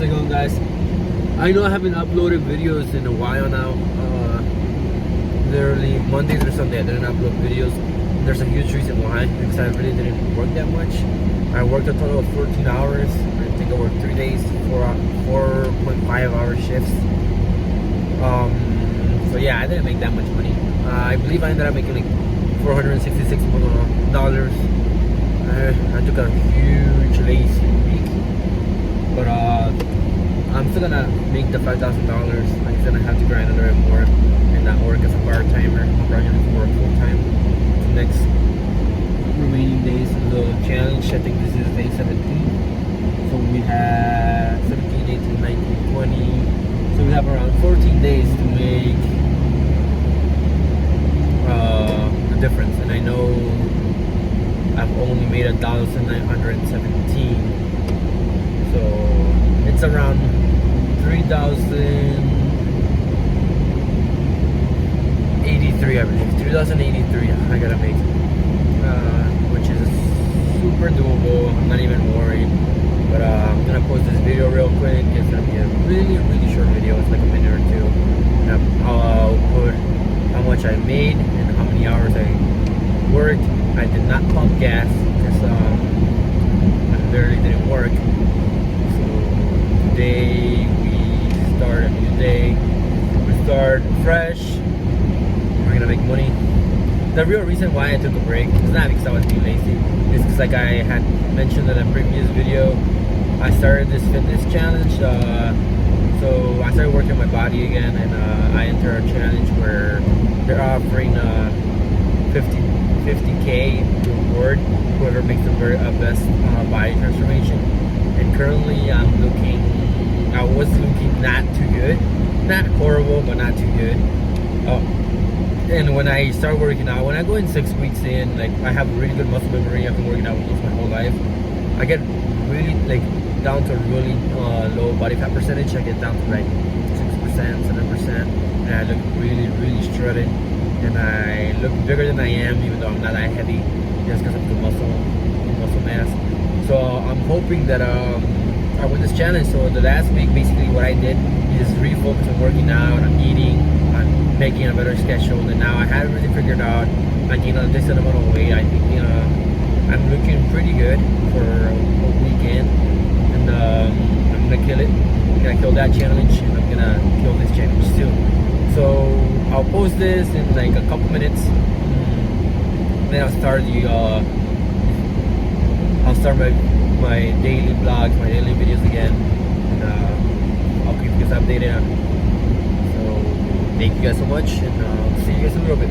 it going, guys? I know I haven't uploaded videos in a while now. Literally Mondays or Sunday I didn't upload videos. There's a huge reason why, because I really didn't work that much. I worked a total of 14 hours. I think I worked 3 days, 4.5 hour shifts. So yeah, I didn't make that much money. I believe I ended up making like $466 dollars. I took a huge lazy week, but I'm still gonna make the $5,000. I'm just gonna have to grind a little bit more and not work as a part-timer. I'm probably gonna work full-time the next remaining days of the challenge. I think this is day 17. So we have 17, 18, 19, 20. So we have around 14 days to make the difference. And I know I've only made $1,917. So it's around 3,083, I believe. 3,083 I gotta make, which is super doable. I'm not even worried. But I'm gonna post this video real quick. It's gonna be a really short video. It's like a minute or two. And I'll put how much I made and how many hours I worked. I did not pump gas because I literally didn't work. So today we start a new day. We start fresh. We're gonna make money. The real reason why I took a break is not because I was being lazy. It's because, like I had mentioned in a previous video, I started this fitness challenge. So I started working my body again, and I entered a challenge where they're offering 50K reward whoever makes the best body transformation. And currently I was looking not too good, not horrible, but not too good. And when I start working out, when I go in 6 weeks in, like I have really good muscle memory. I've been working out almost my whole life. I get really down to a really low body fat percentage. I get down to like 6%, 7%, and I look really shredded. And I look bigger than I am, even though I'm not that heavy, just because of the muscle mass. So I'm hoping that I win this challenge. So the last week, basically what I did is refocus on working out, on eating, on making a better schedule. And now I have really figured out I gained a decent amount of weight. I think I'm looking pretty good for a weekend, and I'm gonna kill it. I'm gonna kill that challenge, and I'm gonna kill this challenge too. So I'll post this in like a couple minutes. Then I'll start my daily vlogs, my daily videos again, and I'll keep you guys updated. So thank you guys so much, and I'll see you guys in a little bit.